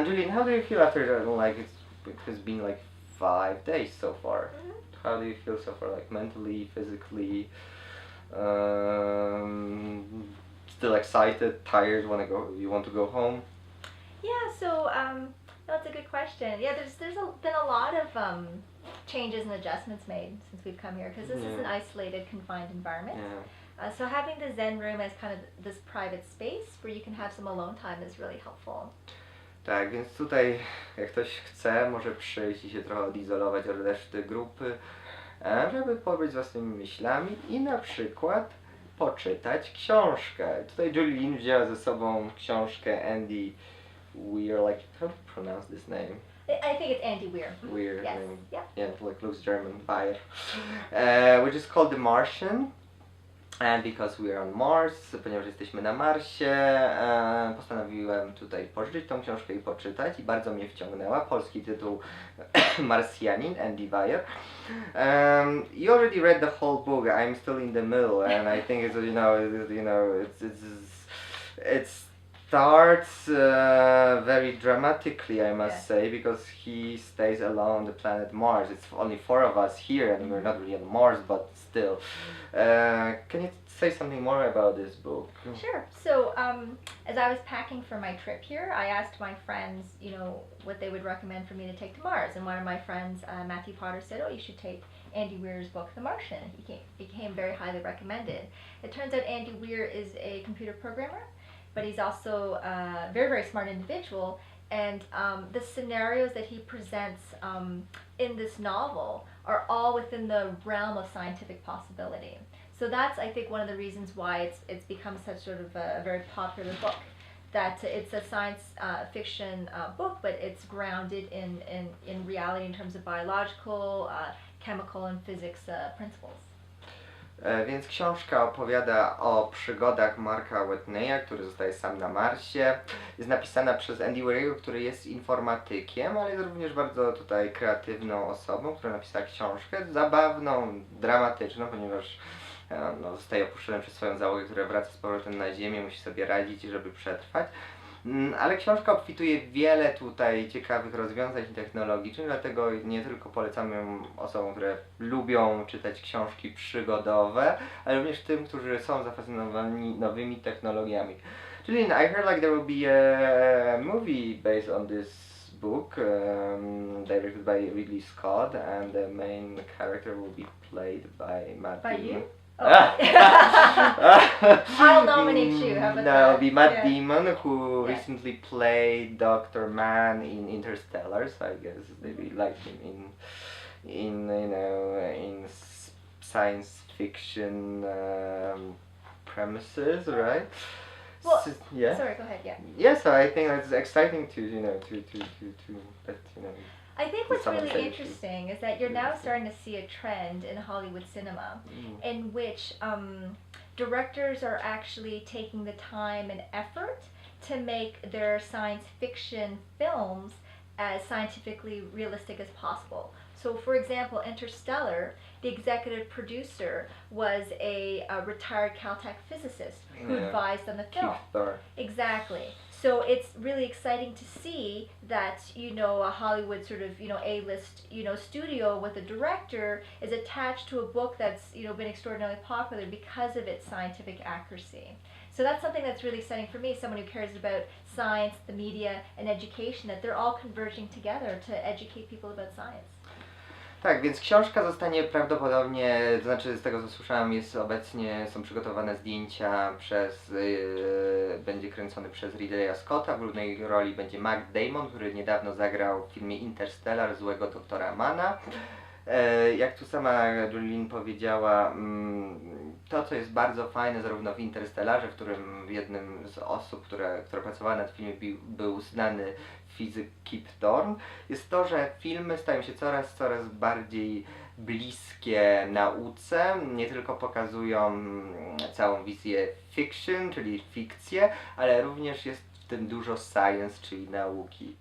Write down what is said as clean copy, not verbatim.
Julian, how do you feel after like it has been like 5 days so far? How do you feel so far, like mentally, physically? Still excited, tired, you want to go home? Yeah, so that's a good question. Yeah, been a lot of changes and adjustments made since we've come here, because this is an isolated, confined environment. Yeah. So having the Zen room as kind of this private space where you can have some alone time is really helpful. Tak, więc tutaj jak ktoś chce, może przyjść i się trochę odizolować od reszty grupy, żeby pobyć z własnymi myślami i na przykład poczytać książkę. Tutaj Julien wzięła ze sobą książkę Andy Weir, like how do you pronounce this name? I think it's Andy Weir. Weir, yes. Yeah, like looks German, Weir. Which is called The Martian. And because we are on Mars, ponieważ jesteśmy na Marsie, postanowiłem tutaj pożyczyć tą książkę i poczytać i bardzo mnie wciągnęła. Polski tytuł Marsjanin, Andy Weir. You already read the whole book. I'm still in the middle, and I think it starts very dramatically, I must say, because he stays alone on the planet Mars. It's only 4 of us here, and we're not really on Mars, but still. Can you say something more about this book? Sure. So, as I was packing for my trip here, I asked my friends, what they would recommend for me to take to Mars. And one of my friends, Matthew Potter, said, "Oh, you should take Andy Weir's book, The Martian." He became very highly recommended. It turns out Andy Weir is a computer programmer, but he's also a very, very smart individual. And the scenarios that he presents in this novel are all within the realm of scientific possibility. So that's, I think, one of the reasons why it's become such sort of a very popular book. That it's a science fiction book, but it's grounded in reality in terms of biological, chemical, and physics principles. Więc książka opowiada o przygodach Marka Whitneya, który zostaje sam na Marsie. Jest napisana przez Andy Weir'ego, który jest informatykiem, ale jest również bardzo tutaj kreatywną osobą, która napisała książkę zabawną, dramatyczną, ponieważ zostaje opuszczony przez swoją załogę, która wraca z powrotem na Ziemię, musi sobie radzić, żeby przetrwać. Ale książka obfituje wiele tutaj ciekawych rozwiązań technologicznych, dlatego nie tylko polecamy ją osobom, które lubią czytać książki przygodowe, ale również tym, którzy są zafascynowani nowymi technologiami. Czyli I heard like there will be a movie based on this book, directed by Ridley Scott, and the main character will be played by Matt Damon. You? Oh. I'll nominate you. How about that? It'll be Matt Damon, who recently played Dr. Mann in Interstellar, so I guess they really liked him in science fiction premises, right? Well, so, sorry, go ahead. Yeah, so I think it's exciting to I think what's really interesting is that you're now starting to see a trend in Hollywood cinema in which directors are actually taking the time and effort to make their science fiction films as scientifically realistic as possible. So, for example, Interstellar, the executive producer was a retired Caltech physicist who advised on the film. Exactly. So it's really exciting to see that, a Hollywood sort of, A-list, studio with a director is attached to a book that's, been extraordinarily popular because of its scientific accuracy. So that's something that's really exciting for me, someone who cares about science, the media, and education, that they're all converging together to educate people about science. Tak, więc książka zostanie prawdopodobnie, to znaczy z tego co słyszałem, są przygotowane zdjęcia będzie kręcony przez Ridleya Scotta, w głównej roli będzie Matt Damon, który niedawno zagrał w filmie Interstellar złego doktora Manna. Jak tu sama Julien powiedziała, to co jest bardzo fajne zarówno w Interstellarze, w którym jednym z osób, która pracowała nad filmem był znany fizyk Kip Thorne, jest to, że filmy stają się coraz bardziej bliskie nauce, nie tylko pokazują całą wizję fiction, czyli fikcję, ale również jest w tym dużo science, czyli nauki.